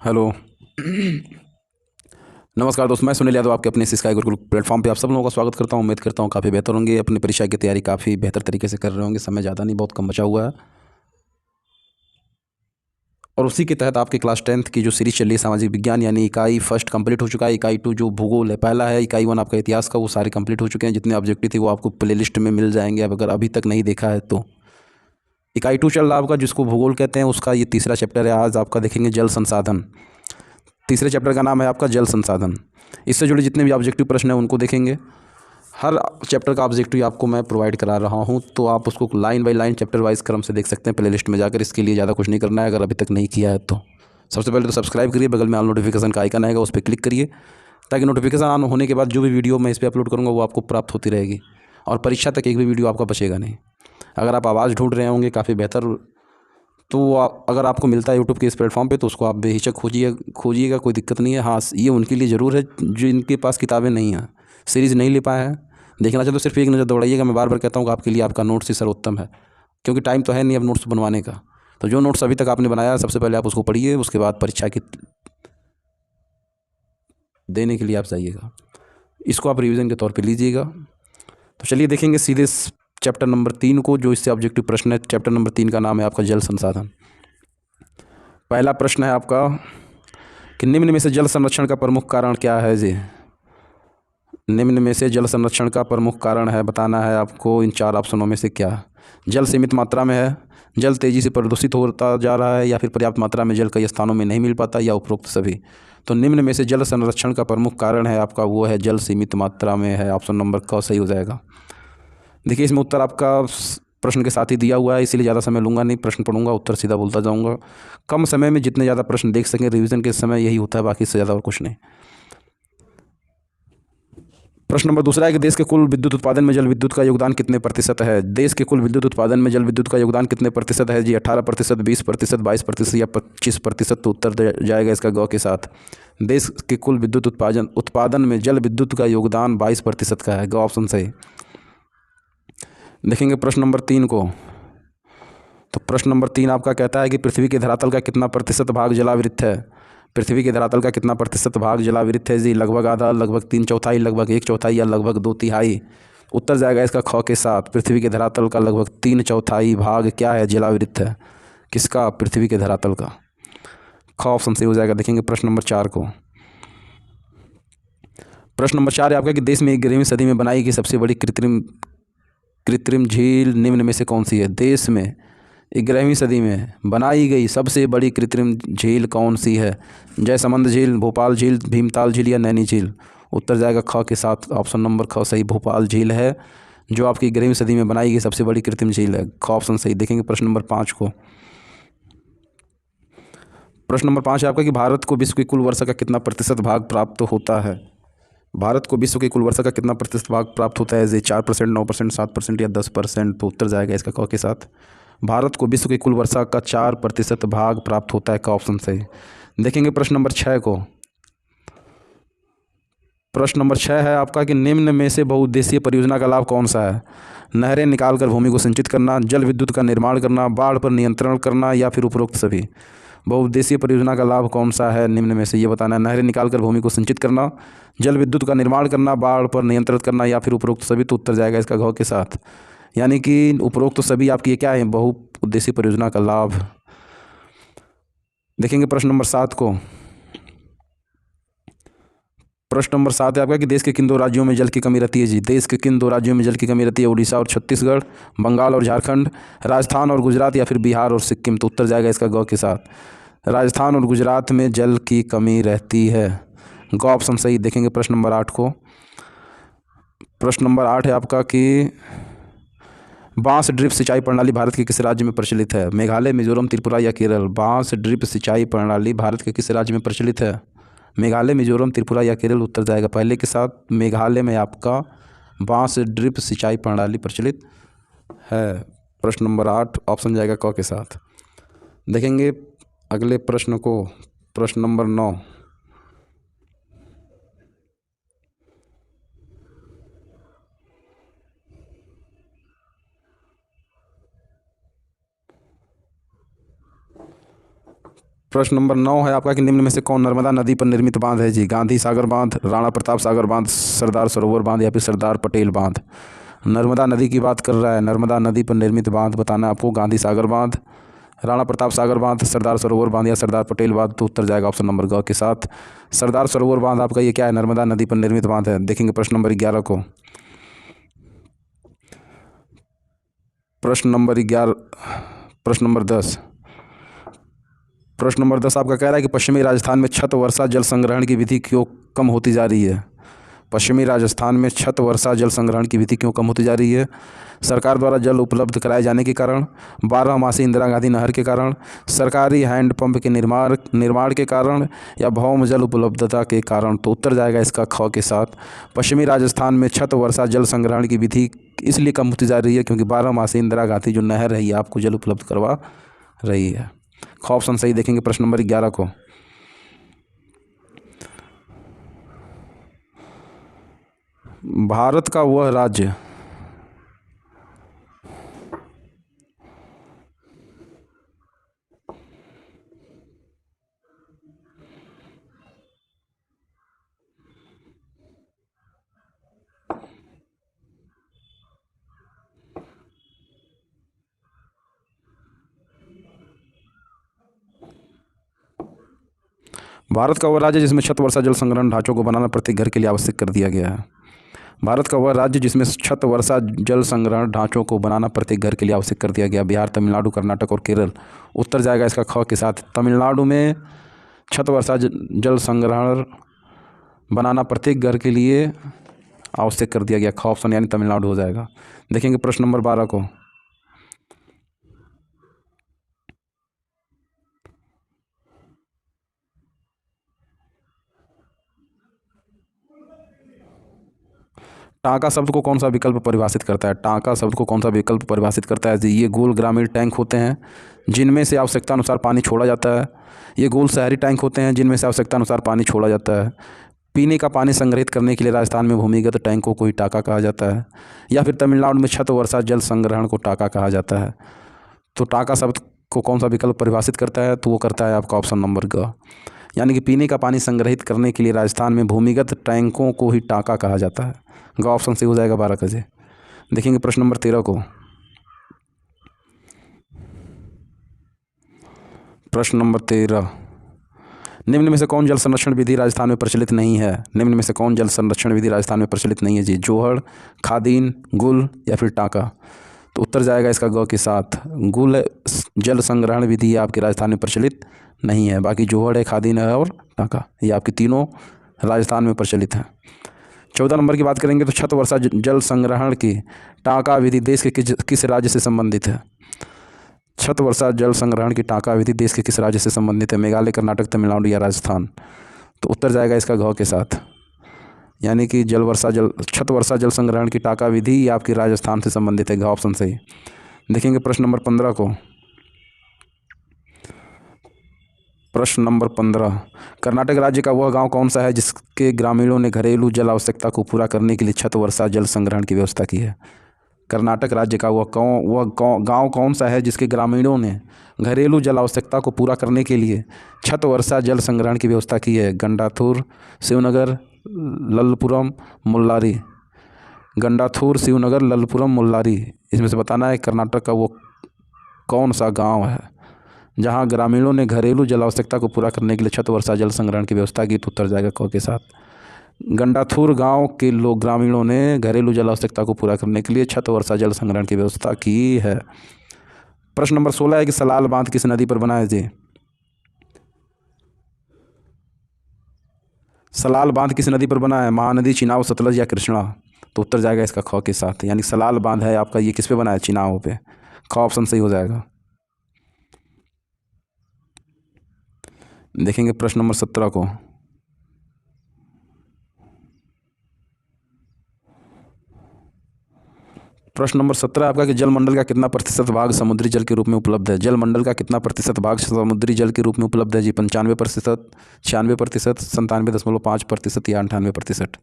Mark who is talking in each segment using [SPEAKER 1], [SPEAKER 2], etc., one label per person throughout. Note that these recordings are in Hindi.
[SPEAKER 1] हेलो। नमस्कार दोस्त, मैं सुनील यादव आपके अपने स्काई गुरुकुल प्लेटफॉर्म पे आप सब लोगों का स्वागत करता हूँ। उम्मीद करता हूँ काफ़ी बेहतर होंगे, अपनी परीक्षा की तैयारी काफ़ी बेहतर तरीके से कर रहे होंगे। समय ज़्यादा नहीं, बहुत कम बचा हुआ है। और उसी के तहत आपकी क्लास 10th की जो सीरीज चल रही है सामाजिक विज्ञान, यानी इकाई फर्स्ट कंप्लीट हो चुका है। इकाई 2 जो भूगोल है पहला है, इकाई 1 आपका इतिहास का, वो सारे कंप्लीट हो चुके हैं। जितने ऑब्जेक्टिव थे वो आपको प्लेलिस्ट में मिल जाएंगे, अब अगर अभी तक नहीं देखा है तो। इकाई 2 चल रहा है आपका, जिसको भूगोल कहते हैं, उसका ये तीसरा चैप्टर है। आज आपका देखेंगे जल संसाधन। तीसरे चैप्टर का नाम है आपका जल संसाधन। इससे जुड़े जितने भी ऑब्जेक्टिव प्रश्न हैं उनको देखेंगे। हर चैप्टर का ऑब्जेक्टिव आपको मैं प्रोवाइड करा रहा हूँ, तो आप उसको line by line chapter wise क्रम से देख सकते हैं प्लेलिस्ट में जाकर। इसके लिए ज़्यादा कुछ नहीं करना है, अगर अभी तक नहीं किया है तो। सबसे पहले तो सब्सक्राइब करिए, बगल में ऑल नोटिफिकेशन का आइकन आएगा, उस पर क्लिक करिए, ताकि नोटिफिकेशन ऑन होने के बाद जो भी वीडियो मैं इस पर अपलोड करूँगा वो आपको प्राप्त होती रहेगी। और परीक्षा तक एक भी वीडियो आपका बचेगा नहीं। अगर आप आवाज़ ढूंढ रहे होंगे काफ़ी बेहतर, तो अगर आपको मिलता है यूट्यूब के इस प्लेटफॉर्म पे, तो उसको आप बेहिचक खोजिएगा, कोई दिक्कत नहीं है। हाँ, ये उनके लिए ज़रूर है जो इनके पास किताबें नहीं हैं, सीरीज़ नहीं ले पाए हैं। देखना चाहे तो सिर्फ एक नज़र दौड़ाइएगा। मैं बार बार कहता हूँ कि आपके लिए आपका नोट्स ही सर्वोत्तम है, क्योंकि टाइम तो है नहीं अब नोट्स बनवाने का। तो जो नोट्स अभी तक आपने बनाया सबसे पहले आप उसको पढ़िए, उसके बाद परीक्षा की देने के लिए आप जाइएगा। इसको आप रिवीजन के तौर पे लीजिएगा। तो चलिए देखेंगे सीधे चैप्टर नंबर 3 को, जो इससे ऑब्जेक्टिव प्रश्न है। चैप्टर नंबर 3 का नाम है आपका जल संसाधन। पहला प्रश्न है आपका कि निम्न में से जल संरक्षण का प्रमुख कारण क्या है जी। निम्न में से जल संरक्षण का प्रमुख कारण है, बताना है आपको इन 4 ऑप्शनों में से क्या। जल सीमित मात्रा में है, जल तेज़ी से प्रदूषित होता जा रहा है, या फिर पर्याप्त मात्रा में जल कई स्थानों में नहीं मिल पाता, या उपरोक्त सभी। तो निम्न में से जल संरक्षण का प्रमुख कारण है आपका, वो है जल सीमित मात्रा में है। ऑप्शन नंबर क सही हो जाएगा। देखिए इसमें उत्तर आपका प्रश्न के साथ ही दिया हुआ है, इसीलिए ज़्यादा समय लूँगा नहीं, प्रश्न पढ़ूंगा, उत्तर सीधा बोलता जाऊँगा। कम समय में जितने ज़्यादा प्रश्न देख सकें रिवीजन के समय, यही होता है, बाकी इससे ज़्यादा और कुछ नहीं। प्रश्न नंबर दूसरा है कि देश के कुल विद्युत उत्पादन में जल विद्युत का योगदान कितने प्रतिशत है। देश के कुल विद्युत उत्पादन में जल विद्युत का योगदान कितने प्रतिशत है जी। 18%, 20%, 22% या 25%। तो उत्तर जाएगा इसका ग के साथ। देश के कुल विद्युत उत्पादन में जल विद्युत का योगदान 22% का है, ग ऑप्शन सही। देखेंगे प्रश्न नंबर 3 को। तो प्रश्न नंबर 3 आपका कहता है कि पृथ्वी के धरातल का कितना प्रतिशत भाग जलावृत है। पृथ्वी के धरातल का कितना प्रतिशत भाग जलावृत है जी। लगभग आधा, लगभग 3/4, लगभग 1/4 या लगभग 2/3। उत्तर जाएगा इसका ख के साथ। पृथ्वी के धरातल का लगभग 3/4 भाग क्या है, जलावृत है। किसका, पृथ्वी के धरातल का। ख ऑप्शन सही हो जाएगा। देखेंगे प्रश्न नंबर 4 को। प्रश्न नंबर 4 है आपका कि देश में 11वीं सदी में बनाई गई सबसे बड़ी कृत्रिम कृत्रिम झील निम्न में से कौन सी है। देश में 11वीं सदी में बनाई गई सबसे बड़ी कृत्रिम झील कौन सी है। जयसमंद झील, भोपाल झील, भीमताल झील या नैनी झील। उत्तर जाएगा ख के साथ। ऑप्शन नंबर ख सही, भोपाल झील है जो आपकी 11वीं सदी में बनाई गई सबसे बड़ी कृत्रिम झील है। ख ऑप्शन सही। देखेंगे प्रश्न नंबर 5 को। प्रश्न नंबर 5 है आपका कि भारत को विश्व की कुल वर्षा का कितना प्रतिशत भाग प्राप्त होता है। भारत को विश्व की कुल वर्षा का कितना प्रतिशत भाग प्राप्त होता है। 4%, 9%, 7% या 10%। तो उत्तर जाएगा इसका क के साथ। भारत को विश्व की कुल वर्षा का 4% भाग प्राप्त होता है, का ऑप्शन सही। देखेंगे प्रश्न नंबर 6 को। प्रश्न नंबर 6 है आपका कि निम्न में से बहुउद्देशीय परियोजना का लाभ कौन सा है। नहरें निकालकर भूमि को सिंचित करना, जल विद्युत का निर्माण करना, बाढ़ पर नियंत्रण करना, या फिर उपरोक्त सभी। बहुउद्देशीय परियोजना का लाभ कौन सा है निम्न में से, ये बताना है। नहरें निकालकर भूमि को सिंचित करना, जल विद्युत का निर्माण करना, बाढ़ पर नियंत्रण करना, या फिर उपरोक्त सभी। तो उत्तर जाएगा इसका घ के साथ। यानी कि उपरोक्त सभी आपकी ये क्या है, बहुउद्देशीय परियोजना का लाभ। देखेंगे प्रश्न नंबर 7 को। प्रश्न नंबर 7 है आपका कि देश के किन 2 राज्यों में जल की कमी रहती है जी। देश के किन 2 राज्यों में जल की कमी रहती है। उड़ीसा और छत्तीसगढ़, बंगाल और झारखंड, राजस्थान और गुजरात, या फिर बिहार और सिक्किम। तो उत्तर जाएगा इसका ग के साथ। राजस्थान और गुजरात में जल की कमी रहती है, ग ऑप्शन सही। देखेंगे प्रश्न नंबर 8 को। प्रश्न नंबर 8 है आपका कि बांस ड्रिप सिंचाई प्रणाली भारत के किस राज्य में प्रचलित है। मेघालय, मिजोरम, त्रिपुरा या केरल। बांस ड्रिप सिंचाई प्रणाली भारत के किस राज्य में प्रचलित है। मेघालय, मिजोरम, त्रिपुरा या केरल। उत्तर जाएगा पहले के साथ। मेघालय में आपका बांस ड्रिप सिंचाई प्रणाली प्रचलित है। प्रश्न नंबर 8 ऑप्शन जाएगा क के साथ। देखेंगे अगले प्रश्न को। प्रश्न नंबर 9। प्रश्न नंबर 9 है आपका कि निम्न में से कौन नर्मदा नदी पर निर्मित बांध है जी? गांधी सागर बांध, राणा प्रताप सागर बांध, सरदार सरोवर बांध या फिर सरदार पटेल बांध। नर्मदा नदी की बात कर रहा है, नर्मदा नदी पर निर्मित बांध बताना है आपको। गांधी सागर बांध, राणा प्रताप सागर बांध, सरदार सरोवर बांध या सरदार पटेल बांध। तो उत्तर जाएगा ऑप्शन नंबर ग के साथ सरदार सरोवर बांध। आपका ये क्या है? नर्मदा नदी पर निर्मित बांध है। देखेंगे प्रश्न नंबर 11 को। प्रश्न नंबर 10। प्रश्न नंबर 10 आपका कह रहा है कि पश्चिमी राजस्थान में छत वर्षा जल संग्रहण की विधि क्यों कम होती जा रही है? पश्चिमी राजस्थान में छत वर्षा जल संग्रहण की विधि क्यों कम होती जा रही है? सरकार द्वारा जल उपलब्ध कराए जाने के कारण, 12मासी इंदिरा गांधी नहर के कारण, सरकारी हैंडपंप के निर्माण के कारण या भौम जल उपलब्धता के कारण। तो उत्तर जाएगा इसका ख के साथ पश्चिमी राजस्थान में छत वर्षा जल संग्रहण की विधि इसलिए कम होती जा रही है क्योंकि 12मासी इंदिरा गांधी जो नहर है ये आपको जल उपलब्ध करवा रही है। ख ऑप्शन सही। देखेंगे प्रश्न नंबर 11 को। भारत का वह राज्य भारत का वह राज्य जिसमें छत वर्षा जल संग्रहण ढांचों को बनाना प्रत्येक घर के लिए आवश्यक कर दिया गया है। भारत का वह राज्य जिसमें छत वर्षा जल संग्रहण ढांचों को बनाना प्रत्येक घर के लिए आवश्यक कर दिया गया। बिहार, तमिलनाडु, कर्नाटक और केरल। उत्तर जाएगा इसका ख के साथ तमिलनाडु में छत वर्षा जल संग्रहण बनाना प्रत्येक घर के लिए आवश्यक कर दिया गया। ख ऑप्शन यानी तमिलनाडु हो जाएगा। देखेंगे प्रश्न नंबर 12 को। टाँका शब्द को कौन सा विकल्प परिभाषित करता है? टाँका शब्द को कौन सा विकल्प परिभाषित करता है? ये गोल ग्रामीण टैंक होते हैं जिनमें से आवश्यकता अनुसार पानी छोड़ा जाता है। ये गोल शहरी टैंक होते हैं जिनमें से आवश्यकता अनुसार पानी छोड़ा जाता है। पीने का पानी संग्रहित करने के लिए राजस्थान में भूमिगत टैंकों को ही टाँका कहा जाता है। या फिर तमिलनाडु में छत वर्षा जल संग्रहण को टाँका कहा जाता है। तो टाँका शब्द को कौन सा विकल्प परिभाषित करता है? तो वो करता है आपका ऑप्शन नंबर ग, यानी कि पीने का पानी संग्रहित करने के लिए राजस्थान में भूमिगत टैंकों को ही टाँका कहा जाता है। ग ऑप्शन सही हो जाएगा 12 का जी। देखेंगे प्रश्न नंबर 13 को। प्रश्न नंबर 13, निम्न में से कौन जल संरक्षण विधि राजस्थान में प्रचलित नहीं है? निम्न में से कौन जल संरक्षण विधि राजस्थान में प्रचलित नहीं है जी? जोहड़, खादीन, गुल या फिर टाँका। तो उत्तर जाएगा इसका ग के साथ गुल जल संग्रहण विधि आपके राजस्थान में प्रचलित नहीं है। बाकी जोहड़ है, खादीन है और टाँका, ये आपकी तीनों राजस्थान में प्रचलित हैं। 14 नंबर की बात करेंगे तो छत वर्षा जल संग्रहण की टाँका विधि देश के किस राज्य से संबंधित है? छत वर्षा जल संग्रहण की टाँका विधि देश के किस राज्य से संबंधित है? मेघालय, कर्नाटक, तमिलनाडु या राजस्थान। तो उत्तर जाएगा इसका घ के साथ, यानी कि छत वर्षा जल संग्रहण की टाँका विधि आपकी राजस्थान से संबंधित है। घ ऑप्शन सही। देखेंगे प्रश्न नंबर 15 को। प्रश्न नंबर 15, कर्नाटक राज्य का वह गांव कौन सा है जिसके ग्रामीणों ने घरेलू जल आवश्यकता को पूरा करने के लिए छत वर्षा जल संग्रहण की व्यवस्था की है? कर्नाटक राज्य का वह गांव कौन सा है जिसके ग्रामीणों ने घरेलू जल आवश्यकता को पूरा करने के लिए छत वर्षा जल संग्रहण की व्यवस्था की है? गंडाथुर, शिवनगर, ललपुरम, मुल्लारी। गंडाथुर, शिवनगर, ललपुरम, मुल्लारी, इसमें से बताना है कर्नाटक का वो कौन सा गाँव है जहाँ ग्रामीणों ने घरेलू जल आवश्यकता को पूरा करने के लिए छत वर्षा जल संग्रहण की व्यवस्था की। तो उत्तर जाएगा क के साथ गंडाथुर गांव के लोग ग्रामीणों ने घरेलू जल आवश्यकता को पूरा करने के लिए छत वर्षा जल संग्रहण की व्यवस्था की है। प्रश्न नंबर 16 है कि सलाल बांध किस नदी पर बना है जी? सलाल बांध किस नदी पर बना है? महानदी, चिनाब, सतलज या कृष्णा। तो उत्तर जाएगा इसका ख के साथ, यानी सलाल बांध है आपका ये किस पे बना है? चिनाब पे। ख ऑप्शन सही हो जाएगा। देखेंगे प्रश्न नंबर 17 को। प्रश्न नंबर 17 आपका कि जलमंडल का कितना प्रतिशत भाग समुद्री जल के रूप में उपलब्ध है? जलमंडल का कितना प्रतिशत भाग समुद्री जल के रूप में उपलब्ध है जी? 95%, 96%, 97.5% या 98%।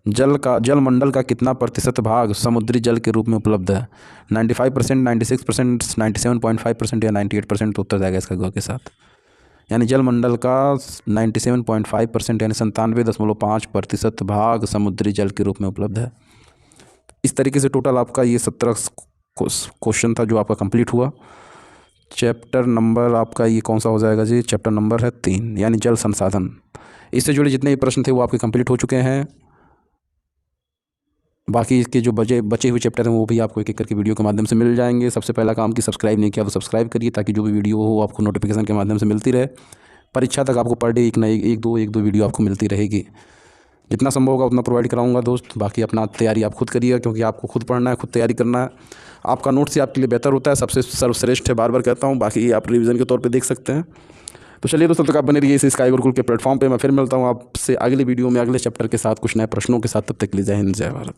[SPEAKER 1] जलमंडल का कितना प्रतिशत भाग समुद्री जल के रूप में उपलब्ध है? 95%, 96%, 97.5% या 98%। उत्तर जाएगा इसका ग के साथ। यानी जलमंडल का 97.5% यानी 97.5% भाग समुद्री जल के रूप में उपलब्ध है। इस तरीके से टोटल आपका ये 17 क्वेश्चन था जो आपका कंप्लीट हुआ। चैप्टर नंबर आपका ये कौन सा हो जाएगा जी? चैप्टर नंबर है 3 यानी जल संसाधन। इससे जुड़े जितने भी प्रश्न थे वो आपके कंप्लीट हो चुके हैं। बाकी इसके जो बचे हुए चैप्टर हैं वो भी आपको एक एक करके वीडियो के माध्यम से मिल जाएंगे। सबसे पहला काम कि सब्सक्राइब नहीं किया तो सब्सक्राइब करिए, ताकि जो भी वीडियो हो आपको नोटिफिकेशन के माध्यम से मिलती रहे। परीक्षा तक आपको पर डे एक दो वीडियो आपको मिलती रहेगी। जितना संभव होगा उतना प्रोवाइड कराऊंगा दोस्त। बाकी अपना तैयारी आप खुद करिएगा, क्योंकि आपको खुद पढ़ना है, खुद तैयारी करना है। आपका नोट्स ही आपके लिए बेहतर होता है, सबसे सर्वश्रेष्ठ है, बार बार कहता हूँ। बाकी आप रिवीजन के तौर पे देख सकते हैं। तो चलिए दोस्तों, तक आप बने रहिए इस स्काई गुरुकुल के प्लेटफॉर्म पे। मैं फिर मिलता हूँ आपसे अगले वीडियो में अगले चैप्टर के साथ, कुछ नए प्रश्नों के साथ। तब तक के लिए जय हिंद, जय भारत।